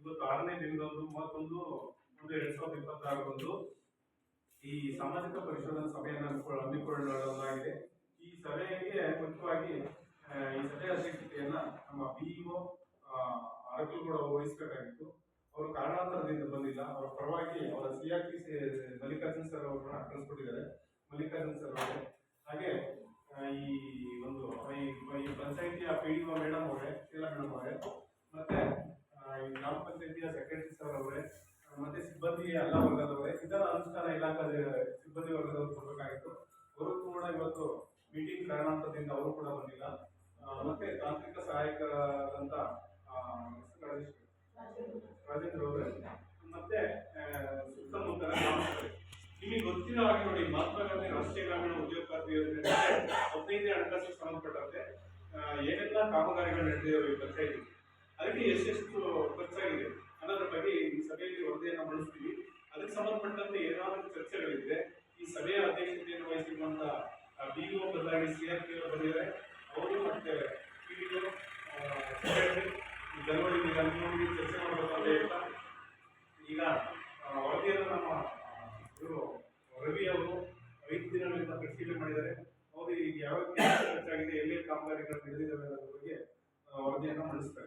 ಇವತ್ತು 6ನೇ ದಿನದಂದು 31/1/2026 ಈ ಸಾಮಾಜಿಕ ಪರಿಶೋಧನಾ ಸಭೆಯನ್ನು ಹಮ್ಮಿಕೊಳ್ಳಲಾಗಿದೆ. ಈ ಸಭೆಗೆ ಮುಖ್ಯವಾಗಿ ಈ ಸಭೆಯ ಅಧ್ಯಕ್ಷತೆಯನ್ನ ನಮ್ಮ ಬಿಇಒ ಅರಕಲಗೌಡ ವಹಿಸಬೇಕಾಗಿತ್ತು. ಅವರು ಕಾರಣಾಂತರದಿಂದ ಬಂದಿಲ್ಲ. ಅವರ ಪರವಾಗಿ ಅವರ ಸಿಆರ್ಪಿ ಮಲ್ಲಿಕಾರ್ಜುನ್ ಸರ್ ಅವರನ್ನ ಕಳಿಸ್ಕೊಟ್ಟಿದ್ದಾರೆ. ಮಲ್ಲಿಕಾರ್ಜುನ್ ಸರ್ ಅವರೇ, ಹಾಗೆ ಈ ಒಂದು ಈ ಪಂಚಾಯಿತಿಯ ಪಿಡಿಒ ಮೇಡಮ್ ಅವರೇ, ಶೀಲಾ ಮೇಡಮ್ ಅವರೇ, ಮತ್ತೆ ಈ ಗ್ರಾಮ ಪಂಚಾಯಿತಿಯ ಸೆಕ್ರೆಟರಿ ಸರ್ ಅವರೇ, ಮತ್ತೆ ಸಿಬ್ಬಂದಿ ಎಲ್ಲ ವರ್ಗದವರೇ, ಇದರ ಅನುಷ್ಠಾನ ಇಲಾಖೆ ಸಿಬ್ಬಂದಿ ವರ್ಗದವರು ಕೊಡಬೇಕಾಗಿತ್ತು. ಅವರು ಕೂಡ ಇವತ್ತು ಮೀಟಿಂಗ್ ಕಾರಣಾಂತರದಿಂದ ಅವರು ಕೂಡ ಬಂದಿಲ್ಲ. ಮತ್ತೆ ತಾಂತ್ರಿಕ ಸಹಾಯಕರಂತ ರಾಜೇಂದ್ರ ಅವರೇ, ಮತ್ತೆ ಸುತ್ತಮುತ್ತಲ ನಿಮಗೆ ಗೊತ್ತಿರೋ ಹಾಗೆ ನೋಡಿ, ಮಹಾತ್ಮ ಗಾಂಧಿ ರಾಷ್ಟ್ರೀಯ ಗ್ರಾಮೀಣ ಉದ್ಯೋಗ ಖಾತ್ರಿ ಯೋಜನೆ 15ನೇ ಹಣಕಾಸಿಗೆ ಸಂಬಂಧಪಟ್ಟಂತೆ ಏನೆಲ್ಲ ಕಾಮಗಾರಿಗಳು ನಡೆದಿವೆ ಈ ಪಂಚಾಯಿತಿ, ಅದಕ್ಕೆ ಎಷ್ಟೆಷ್ಟು ಖರ್ಚಾಗಿದೆ ಅನ್ನೋದ್ರ ಬಗ್ಗೆ ಈ ಸಭೆಯಲ್ಲಿ ವರದಿಯನ್ನು ಮಂಡಿಸ್ತೀವಿ. ಅದಕ್ಕೆ ಸಂಬಂಧಪಟ್ಟಂತೆ ಏನಾದರೂ ಚರ್ಚೆಗಳಿದ್ರೆ ಈ ಸಭೆಯ ಅಧ್ಯಕ್ಷತೆಯನ್ನು ವಹಿಸಿರುವಂತ ಬಿಇಒ ಬದಲಾಗಿ ಸಿಆರ್ಪಿ ಅವರು ಬಂದಿದ್ದಾರೆ. ಅವರು ಮತ್ತೆ ಪಿಡಿಒ ಜನವರಿಗೆ ಚರ್ಚೆ ಮಾಡಬೇಕಂತ ಹೇಳ್ತಾ ಈಗ ವರದಿಯನ್ನು ನಮ್ಮ ಇವರು ರವಿ ಅವರು 5 ದಿನಗಳಿಂದ ಪರಿಶೀಲನೆ ಮಾಡಿದ್ದಾರೆ. ಅವರು ಈಗ ಯಾವ ಖರ್ಚಾಗಿದೆ, ಎಲ್ಲೇ ಕಾಮಗಾರಿಗಳು ನಡೆದಿದ್ದಾವೆ ಅನ್ನೋದ್ರ ಬಗ್ಗೆ ವರದಿಯನ್ನು ಮಂಡಿಸ್ತಾರೆ.